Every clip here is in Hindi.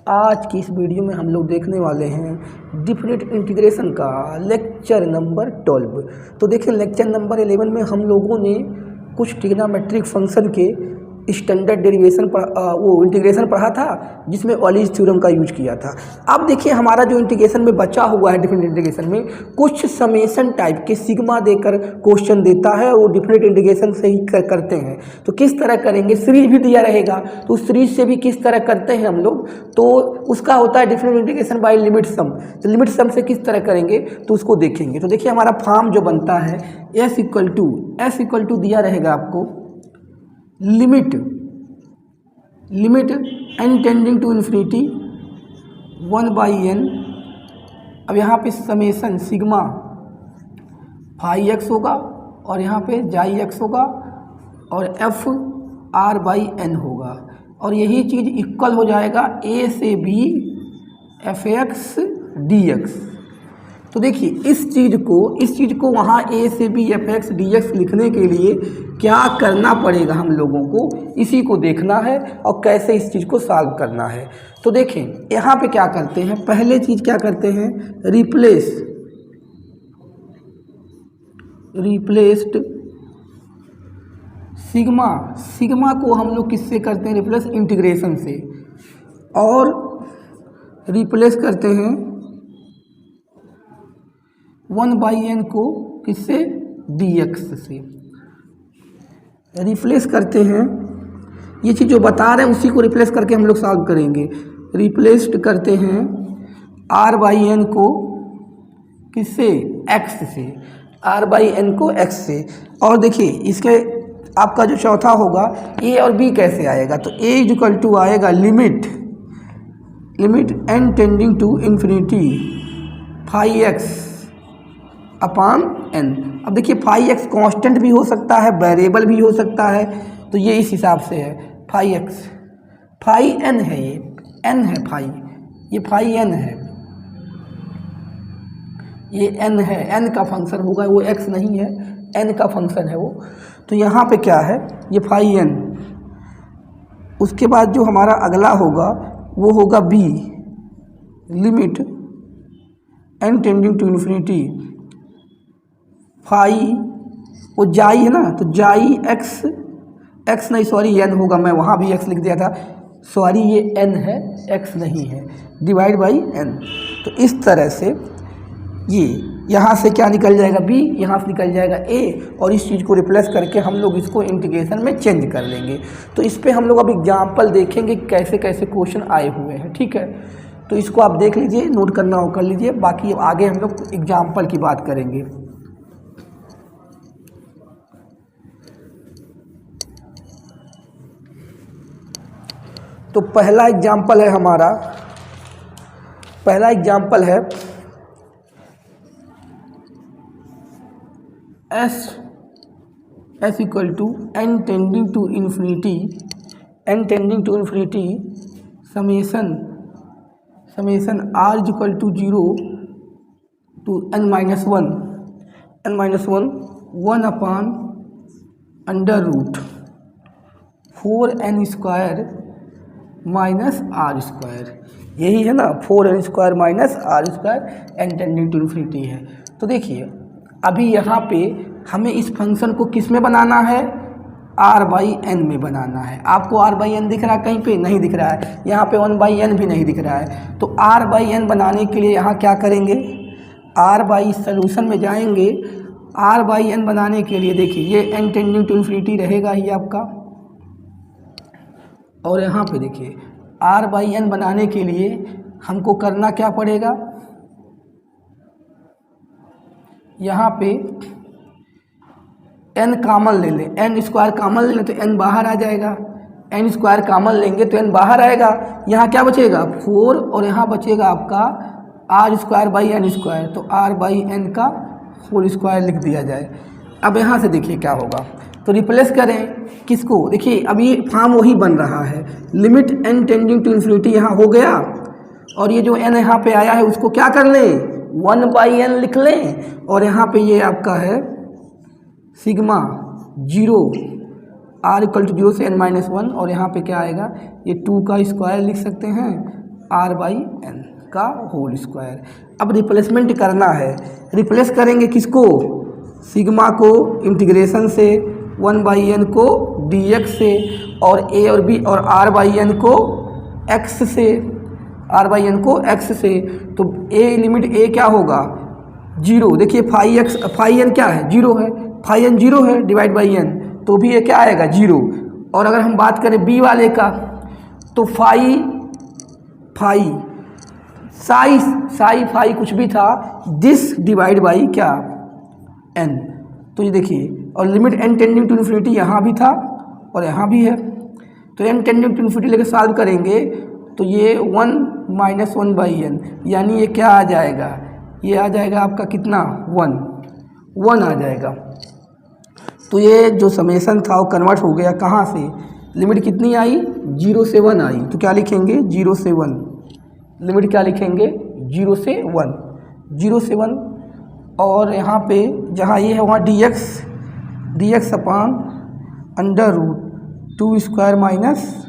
आज की इस वीडियो में हम लोग देखने वाले हैं डिफरेंट इंटीग्रेशन का लेक्चर नंबर 12। तो देखिए लेक्चर नंबर 11 में हम लोगों ने कुछ ट्रिग्नोमेट्रिक फंक्शन के स्टैंडर्ड डेरिवेशन वो इंटीग्रेशन पढ़ा था, जिसमें ऑलिज थ्योरम का यूज किया था। अब देखिए हमारा जो इंटीग्रेशन में बचा हुआ है डिफरेंट इंटीग्रेशन में कुछ समेशन टाइप के सिग्मा देकर क्वेश्चन देता है, वो डिफरेंट इंटीग्रेशन से ही करते हैं। तो किस तरह करेंगे, सीरीज भी दिया रहेगा तो उस सीरीज से भी किस तरह करते हैं हम लोग, तो उसका होता है डिफरेंट इंटीग्रेशन बाय लिमिट सम। तो लिमिट सम से किस तरह करेंगे तो उसको देखेंगे। तो देखिए हमारा फॉर्म जो बनता है एस इक्वल टू दिया रहेगा आपको limit n tending to infinity 1/n। अब यहाँ पे समेशन सिग्मा फाई एक्स होगा और यहाँ पे जाई एक्स होगा और एफ आर बाई एन होगा, और यही चीज़ इक्वल हो जाएगा ए से B F X D X. तो देखिए इस चीज़ को वहाँ ए से B F X D X लिखने के लिए क्या करना पड़ेगा हम लोगों को, इसी को देखना है और कैसे इस चीज़ को सॉल्व करना है। तो देखें यहाँ पे क्या करते हैं, पहले चीज़ क्या करते हैं, रिप्लेस्ड सिग्मा को हम लोग किससे करते हैं, रिप्लेस इंटीग्रेशन से, और रिप्लेस करते हैं 1/n को किससे, dx से रिप्लेस करते हैं। ये चीज़ जो बता रहे हैं उसी को रिप्लेस करके हम लोग सॉल्व करेंगे। रिप्लेस्ड करते हैं r/n को किससे, x से, r/n को x से। और देखिए इसके आपका जो चौथा होगा a और b कैसे आएगा, तो a इक्वल टू आएगा limit n tending to infinity phi X upon n। अब देखिए फाई एक्स कांस्टेंट भी हो सकता है, वेरिएबल भी हो सकता है, तो ये इस हिसाब से है फाई एक्स, फाई n है, ये n है फाई, ये फाई n है, ये n है, n का फंक्शन होगा, वो x नहीं है, n का फंक्शन है वो। तो यहाँ पे क्या है, ये फाई n। उसके बाद जो हमारा अगला होगा वो होगा b, limit n tending to infinity phi, वो जाई है ना, तो जाई एक्स नहीं सॉरी n होगा, मैं वहाँ भी x लिख दिया था, सॉरी ये n है x नहीं है, डिवाइड बाई n। तो इस तरह से ये यहाँ से क्या निकल जाएगा b, यहाँ से निकल जाएगा a, और इस चीज़ को रिप्लेस करके हम लोग इसको इंटीग्रेशन में चेंज कर लेंगे। तो इस पर हम लोग अब एग्जाम्पल देखेंगे कैसे कैसे क्वेश्चन आए हुए हैं, ठीक है। तो इसको आप देख लीजिए, नोट करना हो कर लीजिए, बाकी आगे हम लोग एग्जाम्पल की बात करेंगे। तो पहला एग्जाम्पल है हमारा, है s equal to n tending to infinity summation r equal to 0 to n minus one 1 upon under root 4n square minus R square, यही है ना, 4n square minus R square n tending to infinity है। तो देखिए अभी यहाँ पे हमें इस फंक्शन को किस में बनाना है, r/n में बनाना है। आपको r/n दिख रहा है, कहीं पे नहीं दिख रहा है, यहाँ पे 1/n भी नहीं दिख रहा है। तो r/n बनाने के लिए यहाँ क्या करेंगे, सोल्यूशन में जाएंगे। r/n बनाने के लिए देखिए ये n टेंडिंग टू इन्फिनिटी रहेगा ही आपका, और यहाँ पे देखिए r/n बनाने के लिए हमको करना क्या पड़ेगा, यहाँ पे n कामन ले लें, n स्क्वायर कामन ले लें तो n बाहर आ जाएगा, n स्क्वायर कामन लेंगे तो n बाहर आएगा, यहाँ क्या बचेगा 4, और यहाँ बचेगा आपका r square by n square, तो r/n का होल स्क्वायर लिख दिया जाए। अब यहाँ से देखिए क्या होगा, तो रिप्लेस करें किसको, देखिए अभी फॉर्म वही बन रहा है, limit n tending to infinity यहाँ हो गया, और ये जो n यहाँ पे आया है उसको क्या कर लें, 1/n लिख लें, और यहाँ पे ये आपका है सिग्मा 0 r इक्वल टू 0 से n-1, और यहाँ पे क्या आएगा, ये 2 का स्क्वायर लिख सकते हैं r/n का होल स्क्वायर। अब रिप्लेसमेंट करना है, रिप्लेस करेंगे किसको, सिग्मा को इंटीग्रेशन से, 1/n को dx से, और a और b और r/n को x से, r/n को x से। तो a लिमिट a क्या होगा 0। देखिए फाई n क्या है 0 है, फाई n 0 है डिवाइड बाई n, तो भी ये क्या आएगा 0। और अगर हम बात करें b वाले का तो फाई फाई कुछ भी था, दिस डिवाइड बाई क्या n। तो ये देखिए, और limit n tending to infinity यहाँ भी था और यहाँ भी है, तो n टेंडिंग टू इन्फिनिटी लेके सॉल्व करेंगे तो ये 1 माइनस 1/n, यानी ये क्या आ जाएगा, ये आ जाएगा आपका कितना 1 आ जाएगा। तो ये जो समेसन था वो कन्वर्ट हो गया कहाँ से, लिमिट कितनी आई 0 से 1 आई, तो क्या लिखेंगे 0 से 1, लिमिट क्या लिखेंगे 0 से 1, और यहाँ पे जहाँ ये है वहाँ dx upon under root 2 square minus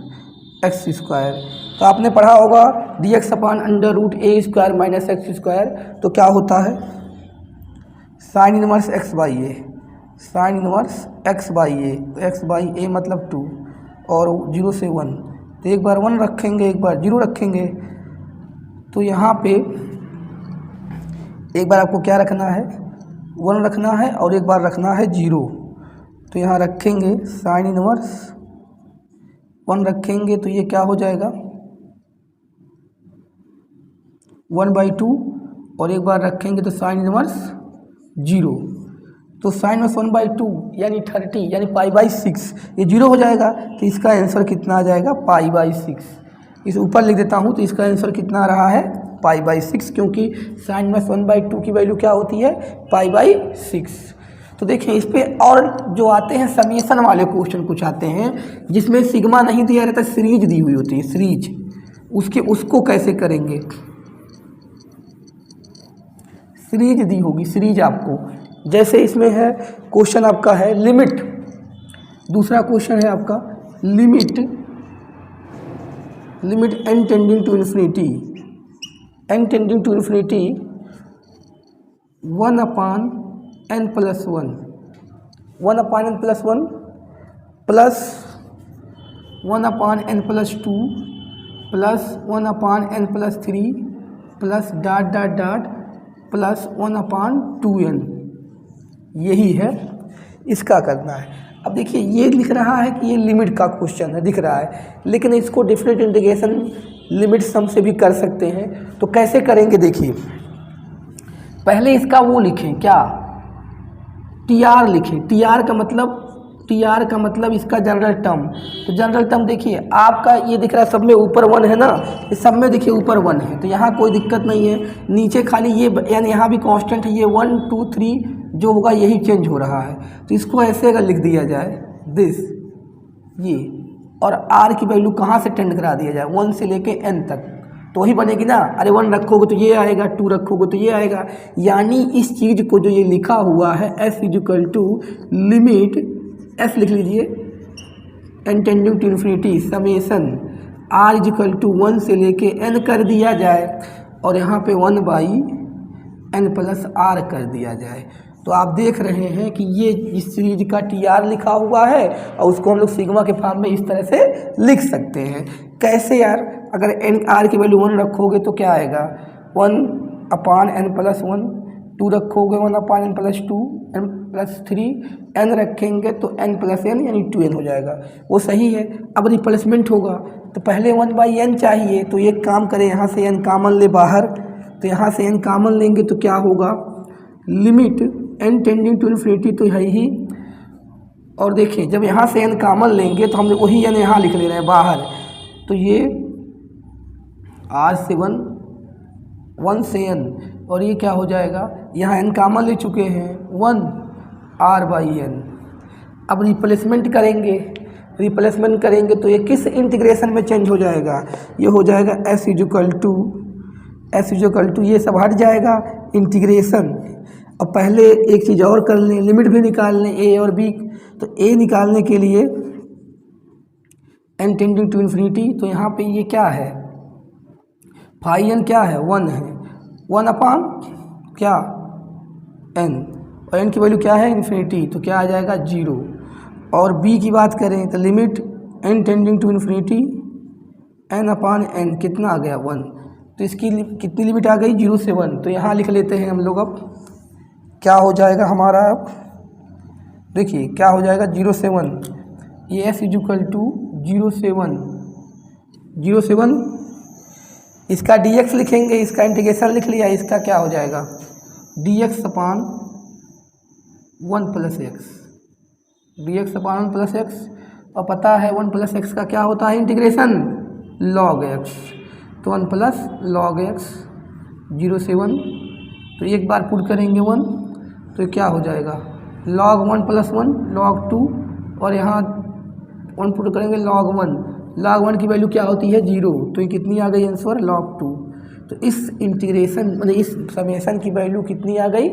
x square. तो आपने पढ़ा होगा dx upon under root a square minus x square, तो क्या होता है sine inverse x by a, sine inverse x by a, तो x बाई ए मतलब 2 और 0 से 1, तो एक बार 1 रखेंगे एक बार 0 रखेंगे। तो यहाँ पे एक बार आपको क्या रखना है 1 रखना है और एक बार रखना है 0, तो यहाँ रखेंगे साइन इनवर्स 1 रखेंगे तो ये क्या हो जाएगा 1/2, और एक बार रखेंगे तो साइन इनवर्स 0, तो साइन इनवर्स 1/2 यानी 30 यानी π/6, ये 0 हो जाएगा, तो इसका आंसर कितना आ जाएगा π/6। इस ऊपर लिख देता हूँ, तो इसका आंसर कितना आ रहा है π/6, क्योंकि साइन इनवर्स 1/2 की वैल्यू क्या होती है π/6। तो देखिए इस पे और जो आते हैं समेसन वाले क्वेश्चन कुछ आते हैं जिसमें सिग्मा नहीं दिया रहता, सीरीज दी हुई होती है, सीरीज, उसको कैसे करेंगे, सीरीज दी होगी, सीरीज आपको, जैसे इसमें है क्वेश्चन आपका है लिमिट, दूसरा क्वेश्चन है आपका limit n tending to infinity 1/n plus 1 1/n plus 1 plus 1/n plus 2 plus 1/n plus 3 plus dot dot dot plus 1/2n, यही है, इसका करना है। अब देखिए ये लिख रहा है कि ये लिमिट का क्वेश्चन है दिख रहा है, लेकिन इसको डिफरेंट इंटीग्रेशन लिमिट सम से भी कर सकते हैं। तो कैसे करेंगे देखिए, पहले इसका वो लिखें क्या TR लिखें, TR का मतलब इसका जनरल टर्म। तो जनरल टर्म देखिए आपका ये दिख रहा है सब में ऊपर 1 है ना, इस सब में देखिए ऊपर 1 है, तो यहाँ कोई दिक्कत नहीं है, नीचे खाली ये यानी यहाँ भी कांस्टेंट है, ये 1 2 3 जो होगा यही चेंज हो रहा है। तो इसको ऐसे अगर लिख दिया जाए दिस ये, और r की वैल्यू कहाँ से टेंड करा दिया जाए 1 से लेके n तक, तो वही बनेगी ना। अरे 1 रखोगे तो ये आएगा, 2 रखोगे तो ये आएगा, यानी इस चीज़ को जो ये लिखा हुआ है s equal to limit s लिख लीजिए n tending to infinity summation r equal to 1 से लेके n कर दिया जाए, और यहाँ पे 1/n प्लस r कर दिया जाए। तो आप देख रहे हैं कि ये इस सीरीज का TR लिखा हुआ है और उसको हम लोग सिग्मा के फॉर्म में इस तरह से लिख सकते हैं। कैसे यार, अगर r की वैल्यू 1 रखोगे तो क्या आएगा 1/n प्लस 1, 2 रखोगे 1/n plus 2, n plus 3, n रखेंगे तो n प्लस n यानी 2n हो जाएगा, वो सही है। अब रिप्लेसमेंट होगा तो पहले 1/n चाहिए, तो एक काम करें यहाँ से n कॉमन ले बाहर, तो यहाँ से n कॉमन लेंगे तो क्या होगा limit n tending to infinity तो है ही, और देखिए जब यहाँ से n कॉमन लेंगे तो हम लोग वही n यहाँ लिख ले रहे हैं बाहर, तो ये r से 1 से n, और ये क्या हो जाएगा यहाँ n कॉमन ले चुके हैं 1r/n। अब रिप्लेसमेंट करेंगे तो ये किस इंटीग्रेशन में चेंज हो जाएगा, ये हो जाएगा s इक्वल टू ये सब हट जाएगा इंटीग्रेशन। अब पहले एक चीज़ और कर लें, लिमिट भी निकाल लें a और b, तो a निकालने के लिए n टेंडिंग टू इन्फिनिटी, तो यहाँ पे ये क्या है फाई एन क्या है 1 है, 1 अपान क्या एन, और एन की वैल्यू क्या है इन्फिनिटी, तो क्या आ जाएगा 0। और बी की बात करें तो limit N tending to infinity N upon N कितना आ गया 1, तो इसकी कितनी लिमिट आ गई 0 से 1। तो यहाँ लिख लेते हैं हम लोग, अब क्या हो जाएगा हमारा, अब देखिए क्या हो जाएगा 0 से 1, ये एस इजुकल टू 0 से 1, 0 से 1, इसका dx लिखेंगे, इसका इंटीग्रेशन लिख लिया, इसका क्या हो जाएगा dx अपान 1 प्लस एक्स, dx अपान 1 प्लस एक्स, और पता है 1 प्लस एक्स का क्या होता है इंटीग्रेशन log x, तो 1 प्लस log x 0 से 1, तो एक बार पुट करेंगे 1, तो क्या हो जाएगा log 1 प्लस 1 log 2, और यहाँ 1 पुट करेंगे log 1, log 1 की वैल्यू क्या होती है 0, तो ये कितनी आ गई आंसर log 2। तो इस इंटीग्रेशन मतलब इस समेशन की वैल्यू कितनी आ गई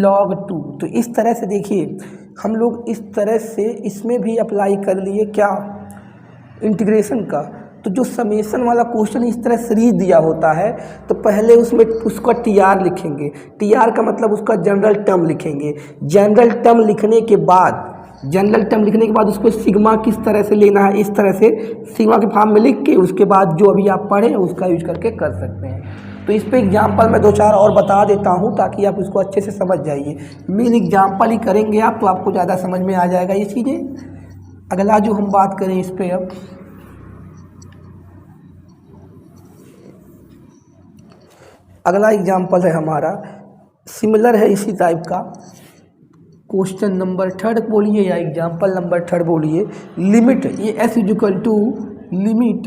log 2। तो इस तरह से देखिए हम लोग इस तरह से इसमें भी अप्लाई कर लिए क्या इंटीग्रेशन का। तो जो समेशन वाला क्वेश्चन इस तरह सीरीज दिया होता है तो पहले उसमें उसका टीआर लिखेंगे, टीआर का मतलब उसका जनरल टर्म लिखेंगे, जनरल टर्म लिखने के बाद उसको सिग्मा किस तरह से लेना है, इस तरह से सिग्मा के फॉर्म में लिख के उसके बाद जो अभी आप पढ़े उसका यूज करके कर सकते हैं। तो इस पे एग्जाम्पल मैं 2-4 और बता देता हूँ ताकि आप इसको अच्छे से समझ जाइए। मेन एग्जाम्पल ही करेंगे आप तो आपको ज़्यादा समझ में आ जाएगा ये चीज़ें। अगला जो हम बात करें इस पर, अब अगला एग्जाम्पल है हमारा सिमिलर है इसी टाइप का, क्वेश्चन नंबर 3 बोलिए या एग्जाम्पल नंबर 3 बोलिए। लिमिट ये S equal to limit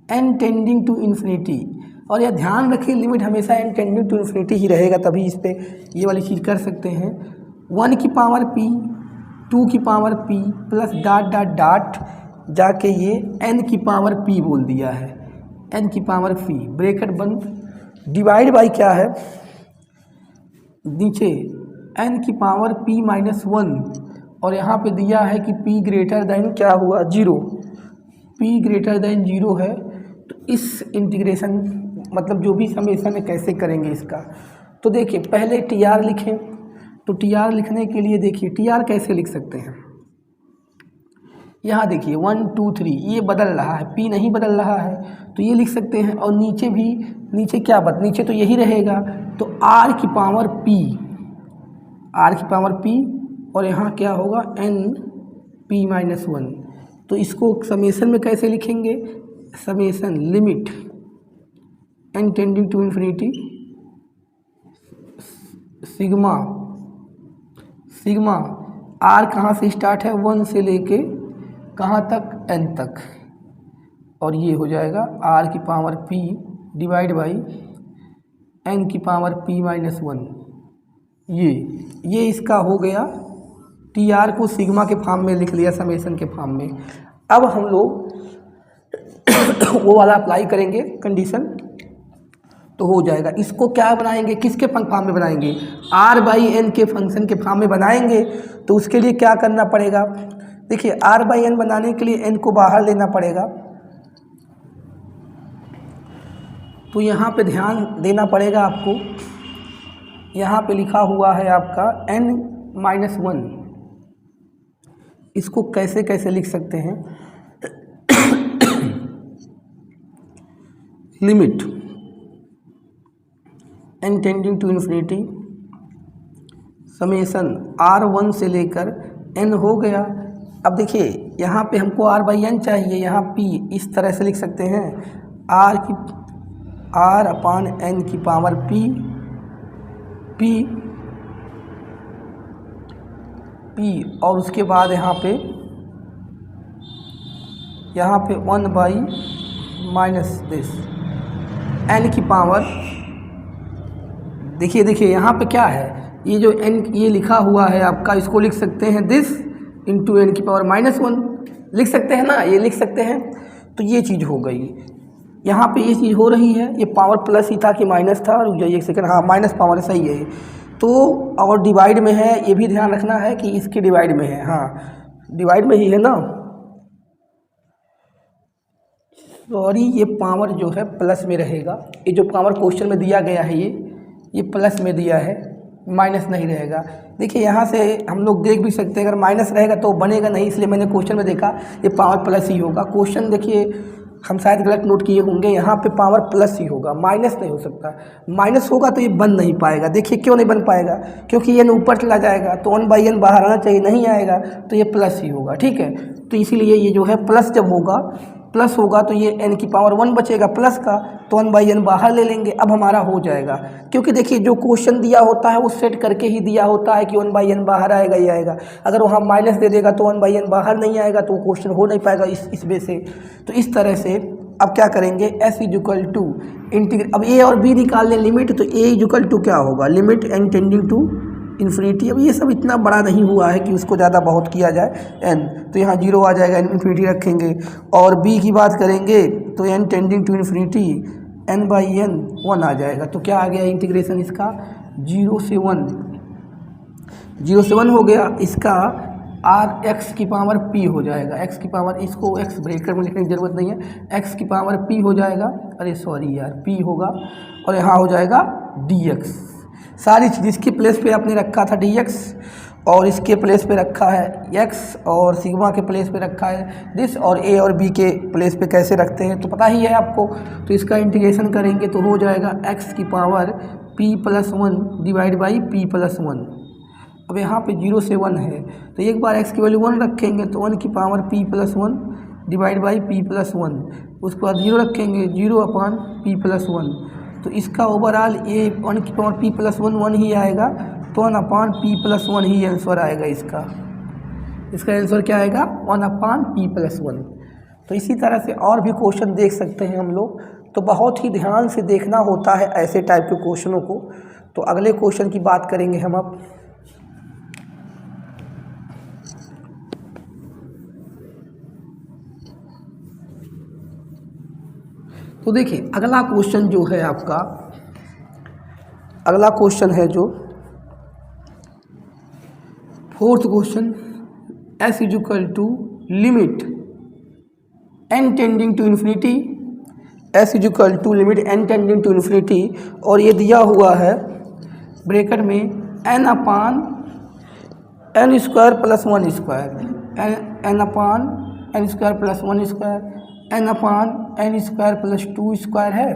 N tending to infinity, और यह ध्यान रखिए लिमिट हमेशा एन टेंडिंग टू इन्फिनिटी ही रहेगा, तभी इस पर ये वाली चीज़ कर सकते हैं। 1 की पावर p 2 की power p plus dot dot dot जाके ये n की पावर p बोल दिया है, n की पावर p ब्रैकेट बंद डिवाइड बाई क्या है नीचे n की पावर p माइनस 1, और यहाँ पे दिया है कि p ग्रेटर देन क्या हुआ 0, p ग्रेटर देन 0 है। तो इस इंटीग्रेशन मतलब जो भी समेशन है कैसे करेंगे इसका, तो देखिए पहले टी आर लिखें। तो टी आर लिखने के लिए देखिए टी आर कैसे लिख सकते हैं, यहाँ देखिए 1 2 3 ये बदल रहा है, p नहीं बदल रहा है, तो ये लिख सकते हैं। और नीचे भी नीचे क्या नीचे तो यही रहेगा, तो r की पावर p, और यहाँ क्या होगा n p माइनस 1। तो इसको समेशन में कैसे लिखेंगे, summation limit n tending to infinity sigma r कहाँ से स्टार्ट है 1 से लेके कहाँ तक n तक, और ये हो जाएगा r की power p divide by n की पावर p माइनस 1। ये इसका हो गया, टी आर को सिग्मा के फॉर्म में लिख लिया समेशन के फॉर्म में। अब हम लोग वो वाला अप्लाई करेंगे कंडीशन, तो हो जाएगा। इसको क्या बनाएंगे, किसके फॉर्म में बनाएंगे, r बाई एन के फंक्शन के फॉर्म में बनाएंगे। तो उसके लिए क्या करना पड़ेगा, देखिए r बाई एन बनाने के लिए n को बाहर लेना पड़ेगा। तो यहाँ पे ध्यान देना पड़ेगा आपको, यहाँ पे लिखा हुआ है आपका n माइनस 1, इसको कैसे कैसे लिख सकते हैं limit n tending to infinity summation r1 से लेकर n हो गया। अब देखिए यहाँ पे हमको r बाई एन चाहिए, यहाँ p इस तरह से लिख सकते हैं r अपान n की पावर p और उसके बाद यहाँ पे 1 बाई माइनस दिस n की पावर, देखिए यहाँ पे क्या है, ये जो n ये लिखा हुआ है आपका, इसको लिख सकते हैं दिस इंटू n की पावर माइनस 1 लिख सकते हैं ना, ये लिख सकते हैं। तो ये चीज़ हो गई, यहाँ पे ये चीज़ हो रही है, ये पावर प्लस ही था कि माइनस था, रुक जाइए एक सेकंड, हाँ माइनस पावर सही है। तो और डिवाइड में है, ये भी ध्यान रखना है कि इसके डिवाइड में है, हाँ डिवाइड में ही है ना, सॉरी, ये पावर जो है प्लस में रहेगा। ये जो पावर क्वेश्चन में दिया गया है ये प्लस में दिया है, माइनस नहीं रहेगा। देखिए यहाँ से हम लोग देख भी सकते हैं, अगर माइनस रहेगा तो बनेगा नहीं, इसलिए मैंने क्वेश्चन में देखा ये पावर प्लस ही होगा। क्वेश्चन देखिए हम शायद गलत नोट किए होंगे, यहाँ पे पावर प्लस ही होगा, माइनस नहीं हो सकता। माइनस होगा तो ये बन नहीं पाएगा। देखिए क्यों नहीं बन पाएगा, क्योंकि ये ऊपर चला जाएगा तो 1/n बाहर आना चाहिए, नहीं आएगा तो ये प्लस ही होगा। ठीक है, तो इसीलिए ये जो है प्लस जब होगा, प्लस होगा तो ये n की पावर 1 बचेगा प्लस का, तो 1/n बाहर ले लेंगे। अब हमारा हो जाएगा, क्योंकि देखिए जो क्वेश्चन दिया होता है वो सेट करके ही दिया होता है कि 1/n बाहर आएगा ही आएगा। अगर वहाँ माइनस दे देगा तो 1/n बाहर नहीं आएगा, तो वो क्वेश्चन हो नहीं पाएगा इस वे से। तो इस तरह से अब क्या करेंगे, s इक्वल टू इंटीग्रेट, अब a और b निकाल लें लिमिट, तो a इक्वल टू क्या होगा, limit n tending to infinity. अब ये सब इतना बड़ा नहीं हुआ है कि उसको ज़्यादा बहुत किया जाए, n तो यहाँ 0 आ जाएगा, इन्फिनिटी रखेंगे। और b की बात करेंगे तो n tending to infinity n/n 1 आ जाएगा। तो क्या आ गया इंटीग्रेशन इसका, 0 से 1 हो गया। इसका r x की पावर p हो जाएगा, x की पावर, इसको x ब्रैकेट में लिखने की ज़रूरत नहीं है, x की पावर p हो जाएगा, अरे सॉरी यार p होगा, और यहाँ हो जाएगा dx। सारी चीज़ इसके प्लेस पे आपने रखा था dx, और इसके प्लेस पे रखा है x, और सिग्मा के प्लेस पे रखा है दिस, और a और b के प्लेस पे कैसे रखते हैं तो पता ही है आपको। तो इसका इंटीग्रेशन करेंगे तो हो जाएगा x की power p+1 divide by p+1। अब यहाँ पे 0 से 1 है, तो एक बार x की वैल्यू 1 रखेंगे तो 1 की power p+1 divide by p+1, उसके बाद 0 रखेंगे, 0/p+1। तो इसका ओवरऑल ये 1 की पावर p+1 1 ही आएगा, तो 1/p+1 ही आंसर आएगा इसका आंसर क्या आएगा, 1/p+1। तो इसी तरह से और भी क्वेश्चन देख सकते हैं हम लोग, तो बहुत ही ध्यान से देखना होता है ऐसे टाइप के क्वेश्चनों को। तो अगले क्वेश्चन की बात करेंगे हम अब। तो देखिए अगला क्वेश्चन जो है आपका, अगला क्वेश्चन है जो 4th question, s equal to limit n tending to infinity, s equal to limit n tending to infinity, और ये दिया हुआ है ब्रैकेट में n/n² + 1², n/n² + 1², n/n² + 2² है,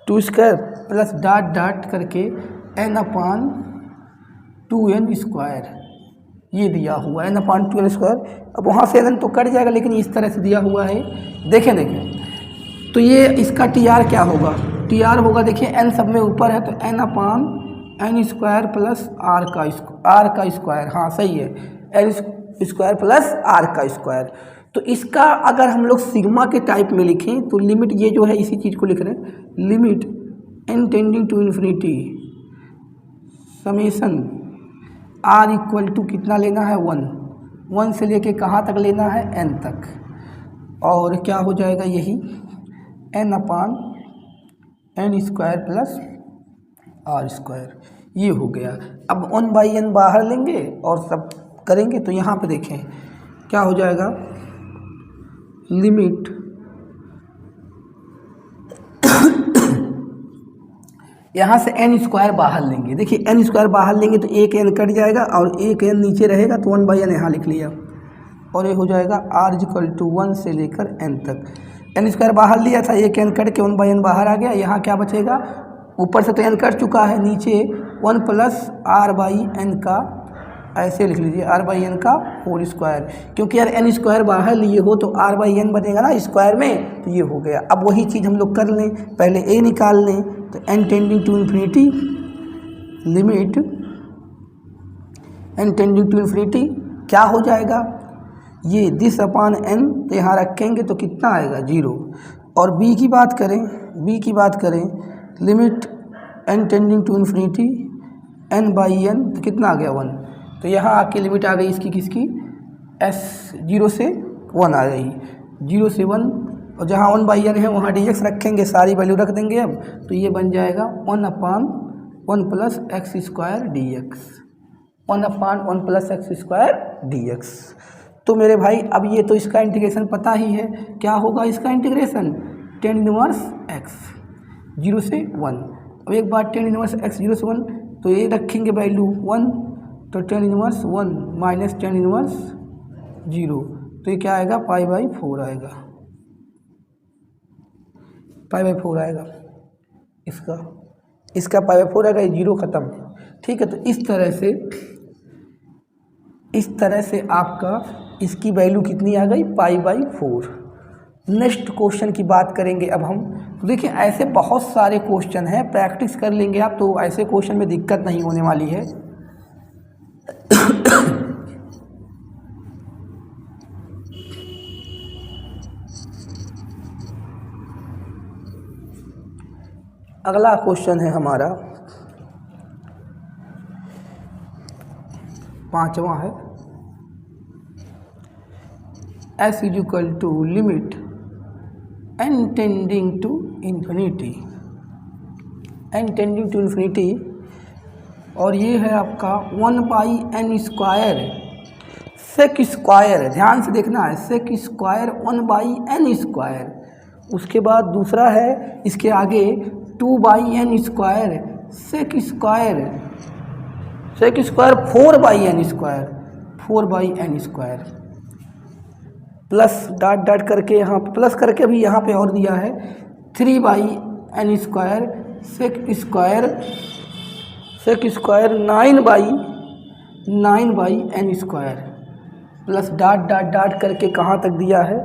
2² प्लस डॉट करके n/2n², ये दिया हुआ है n/2n²। अब वहाँ से n तो कट जाएगा, लेकिन इस तरह से दिया हुआ है, देखें तो ये इसका TR क्या होगा, TR होगा, देखिए n सब में ऊपर है तो n/n² प्लस r का स्क्वायर, हाँ सही है, n² प्लस r का स्क्वायर। तो इसका अगर हम लोग सिग्मा के टाइप में लिखें तो लिमिट, ये जो है इसी चीज़ को लिख रहे हैं, limit n tending to infinity summation r equal to कितना लेना है, 1 से लेके कहाँ तक लेना है, n तक, और क्या हो जाएगा यही n/n² प्लस r², ये हो गया। अब 1/n बाहर लेंगे और सब करेंगे, तो यहाँ पे देखें क्या हो जाएगा, लिमिट यहाँ से n² बाहर लेंगे, देखिए n² बाहर लेंगे तो एक n कट जाएगा और एक n नीचे रहेगा, तो 1/n यहाँ लिख लिया, और ये हो जाएगा r इक्वल टू 1 से लेकर n तक। n² बाहर लिया था, एक n कट के 1/n बाहर आ गया, यहाँ क्या बचेगा, ऊपर से तो n कट चुका है, नीचे 1 प्लस r/n का, ऐसे लिख लीजिए r/n का होल स्क्वायर, क्योंकि यार n² बाहर लिए हो तो r/n बनेगा ना स्क्वायर में, तो ये हो गया। अब वही चीज़ हम लोग कर लें, पहले a निकाल लें, तो n tending to infinity limit n tending to infinity क्या हो जाएगा, ये दिस/n, तो यहाँ रखेंगे तो कितना आएगा, 0। और b की बात करें limit n tending to infinity n/n, तो कितना आ गया, 1। तो यहाँ आके लिमिट आ गई इसकी, किसकी, s 0 से 1 आ गई, 0 से 1, और जहाँ 1/n है वहाँ dx रखेंगे, सारी वैल्यू रख देंगे अब, तो ये बन जाएगा 1/1 plus x² dx, 1/1 plus x² dx। तो मेरे भाई अब ये तो इसका इंटीग्रेशन पता ही है, क्या होगा इसका इंटीग्रेशन, tan इनवर्स x 0 से 1। अब एक बार tan इनवर्स x 0 से 1, तो ये रखेंगे वैल्यू 1, तो tan inverse 1 minus tan inverse 0, तो ये क्या आएगा π/4 आएगा, π/4 आएगा इसका π/4 आएगा, ये 0 ख़त्म। ठीक है, तो इस तरह से आपका इसकी वैल्यू कितनी आ गई, π/4। नेक्स्ट क्वेश्चन की बात करेंगे अब हम। तो देखिए ऐसे बहुत सारे क्वेश्चन हैं, प्रैक्टिस कर लेंगे आप तो ऐसे क्वेश्चन में दिक्कत नहीं होने वाली है। अगला क्वेश्चन है हमारा 5वां है, s = limit n tending to infinity, और ये है आपका 1/n² सेक स्क्वायर, ध्यान से देखना है, सेक स्क्वायर 1/n²। उसके बाद दूसरा है इसके आगे 2/n² sec square 4/n², plus dot करके यहाँ प्लस करके भी यहाँ पे और दिया है 3/n² sec square 9/n², plus dot करके कहाँ तक दिया है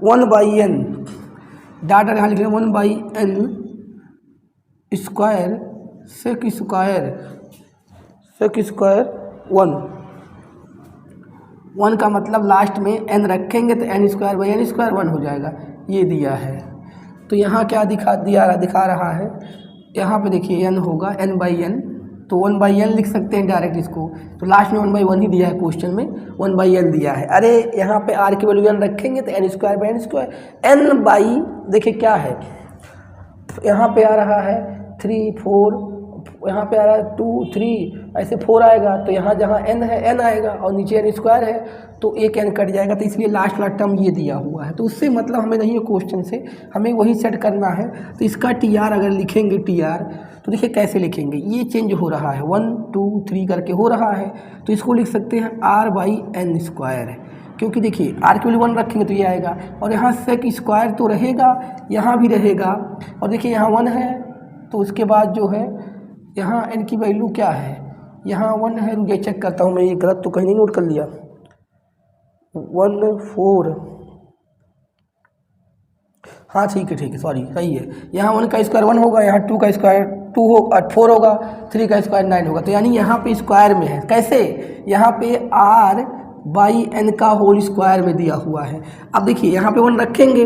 1/n, डॉट यहाँ लिख रहे हैं 1/n² सेक स्क्वायर 1 का मतलब लास्ट में n रखेंगे तो n² 1 हो जाएगा, ये दिया है। तो यहाँ क्या दिखा रहा है, यहाँ पे देखिए n होगा n/n, तो 1/n लिख सकते हैं डायरेक्ट इसको, तो लास्ट में 1/1 ही दिया है क्वेश्चन में, 1/n दिया है। अरे यहाँ पे r की वैल्यू n रखेंगे तो n² n देखिए क्या है, यहाँ पे आ रहा है 3 4, यहाँ पे आ रहा है 2 3, ऐसे 4 आएगा, तो यहाँ जहाँ n है n आएगा और नीचे n² है तो एक n कट जाएगा, तो इसलिए लास्ट वाला टर्म ये दिया हुआ है। तो उससे मतलब हमें नहीं है क्वेश्चन से, हमें वही सेट करना है। तो इसका TR अगर लिखेंगे तो देखिए कैसे लिखेंगे, ये चेंज हो रहा है 1 2 3 करके हो रहा है, तो इसको लिख सकते हैं r/n², क्योंकि देखिए r की वैल्यू 1 रखेंगे तो ये आएगा, और यहाँ सेक स्क्वायर तो रहेगा, यहाँ भी रहेगा, और देखिए यहाँ 1 है, तो उसके बाद जो है यहाँ n की वैल्यू क्या है, यहाँ 1 है, रुकिए चेक करता हूँ मैं, ये गलत तो कहीं नहीं नोट कर लिया, 1 4, हाँ ठीक है सॉरी सही है, यहाँ 1 का स्क्वायर 1 होगा, यहाँ 2 का स्क्वायर 4 होगा, 3 का स्क्वायर 9 होगा, तो यानी यहाँ पे स्क्वायर में है, कैसे, यहाँ पे r/n का होल स्क्वायर में दिया हुआ है। अब देखिए यहाँ पे 1 रखेंगे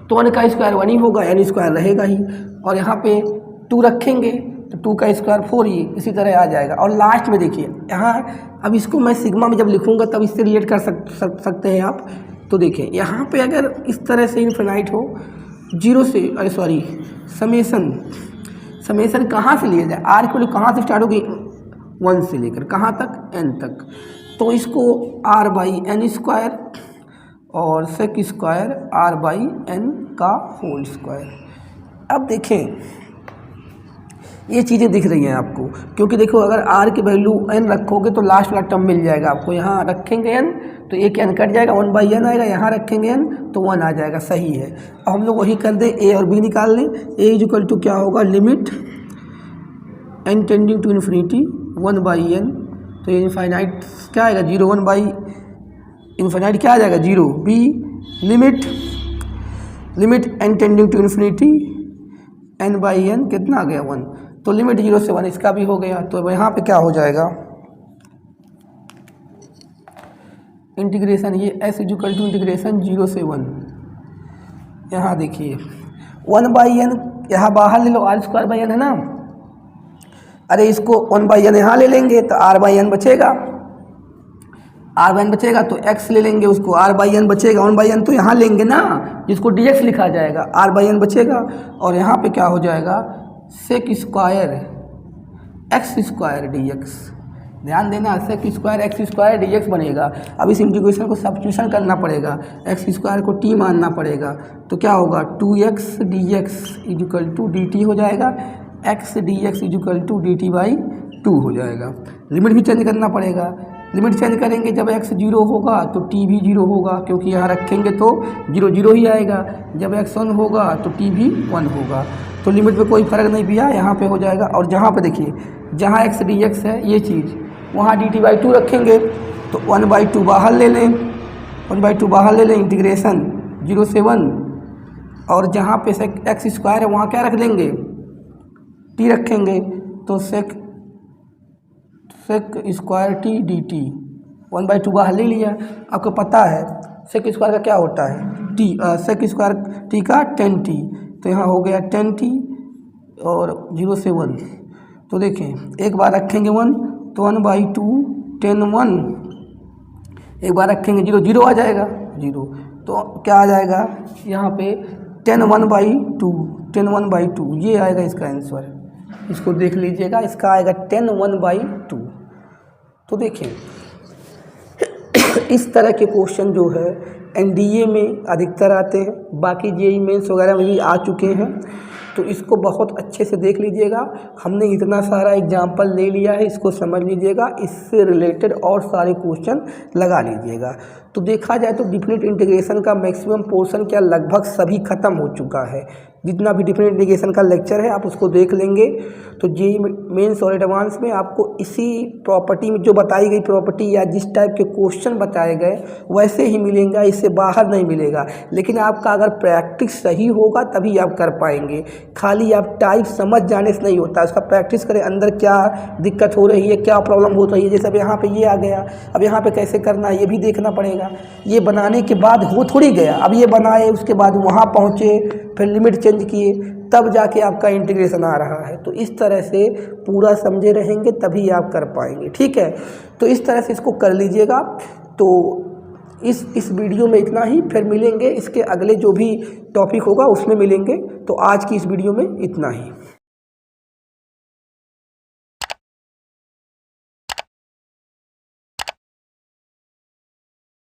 तो 1 का स्क्वायर 1 ही होगा, n² रहेगा ही, और यहाँ पे 2 रखेंगे तो 2 का स्क्वायर 4 ही इसी तरह आ जाएगा। और लास्ट में देखिए यहाँ, अब इसको मैं सिग्मा में जब लिखूँगा तब इससे रिलेट कर सकते हैं आप। तो देखिए यहाँ पे अगर इस तरह से इनफिनाइट हो 0 से समेसन कहाँ से लिया जाए, r की वैल्यू कहाँ से स्टार्ट होगी, 1 से लेकर कहाँ तक, n तक, तो इसको r/n² और सेक स्क्वायर r/n का होल स्क्वायर। अब देखें ये चीज़ें दिख रही हैं आपको, क्योंकि देखो अगर r की वैल्यू n रखोगे तो लास्ट वाला टर्म मिल जाएगा आपको, यहाँ रखेंगे n तो एक n कट जाएगा, 1/n आएगा, यहाँ रखेंगे n तो 1 आ जाएगा, सही है। अब हम लोग वही कर दें, a और b निकाल लें, a = क्या होगा, limit n tending to infinity 1/n, तो ये इनफाइनाइट क्या आएगा 0, 1/इनफाइनाइट क्या आ जाएगा 0, b limit n tending to infinity n/n कितना आ गया 1, तो लिमिट 0 से 1 इसका भी हो गया। तो यहाँ पे क्या हो जाएगा, इंटीग्रेशन, ये s = इंटीग्रेशन 0 से 1, यहाँ देखिए 1/n, यहाँ बाहर ले लो, r² है ना, अरे इसको 1/n यहाँ ले लेंगे तो r/n बचेगा, तो x ले लेंगे, उसको r/n बचेगा, 1/n तो यहाँ लेंगे ना, जिसको dx लिखा जाएगा, r/n बचेगा, और यहाँ पे क्या हो जाएगा सेक स्क्वायर x² dx, ध्यान देना, sec square X square D X बनेगा। अब इस इंटीग्रेशन को सब्स्टिट्यूशन करना पड़ेगा, एक्स स्क्वायर को टी मानना पड़ेगा, तो क्या होगा 2x dx equal to D T हो जाएगा, x dx equal to D T by 2 हो जाएगा। लिमिट भी चेंज करना पड़ेगा, लिमिट चेंज करेंगे जब x 0 होगा तो t भी 0 होगा, क्योंकि यहाँ रखेंगे तो 0 0 ही आएगा, जब x 1 होगा तो t भी 1 होगा। तो लिमिट में कोई फ़र्क नहीं पिया, यहाँ पे हो जाएगा। और जहाँ पे देखिए, जहाँ x dx है ये चीज़, वहाँ dt बाई 2 रखेंगे तो 1/2 बाहर ले लें, 1/2 बाहर ले लें, इंटीग्रेशन 0 से 1, और जहाँ पे सेक एक्स स्क्वायर है वहाँ क्या रख देंगे, t रखेंगे, तो sec square T D T 1/2 बाहर ले लिया। आपको पता है सेक स्क्वायर का क्या होता है, टी, सेक स्क्वायर टी का 10t, तो यहाँ हो गया 10t और 0 से 1, तो देखें एक बार रखेंगे 1 तो 1/2 10 1, एक बार रखेंगे 0 0 आ जाएगा 0, तो क्या आ जाएगा यहाँ पे 10 1/2, 10 1/2 ये आएगा इसका आंसर। इसको देख लीजिएगा, इसका आएगा 10 1/2। तो देखिए इस तरह के क्वेश्चन जो है एनडीए में अधिकतर आते हैं, बाकी जेईई मेंस वगैरह में भी आ चुके हैं, तो इसको बहुत अच्छे से देख लीजिएगा। हमने इतना सारा एग्जाम्पल ले लिया है, इसको समझ लीजिएगा, इससे रिलेटेड और सारे क्वेश्चन लगा लीजिएगा। तो देखा जाए तो डिफिनिट इंटीग्रेशन का मैक्सिमम पोर्शन क्या लगभग सभी खत्म हो चुका है। जितना भी डिफिनिट इंटीग्रेशन का लेक्चर है आप उसको देख लेंगे, तो जेईई मेंस और एडवांस में आपको इसी प्रॉपर्टी में जो बताई गई प्रॉपर्टी या जिस टाइप के क्वेश्चन बताए गए वैसे ही मिलेगा, इससे बाहर नहीं मिलेगा। लेकिन आपका अगर प्रैक्टिस सही होगा तभी आप कर पाएंगे, खाली आप टाइप समझ जाने से नहीं होता, उसका प्रैक्टिस करें, अंदर क्या दिक्कत हो रही है, क्या प्रॉब्लम हो रही है। जैसे अब यहाँ पे ये आ गया, अब यहाँ पे कैसे करना है ये भी देखना पड़ेगा। ये बनाने के बाद हो थोड़ी गया, अब ये बनाए उसके बाद वहाँ पहुँचे, फिर लिमिट चेंज किए, तब जाके आपका इंटीग्रेशन आ रहा है। तो इस तरह से पूरा समझे रहेंगे तभी आप कर पाएंगे, ठीक है। तो इस तरह से इसको कर लीजिएगा। तो इस वीडियो में इतना ही, फिर मिलेंगे इसके अगले जो भी टॉपिक होगा उसमें मिलेंगे। तो आज की इस वीडियो में इतना ही।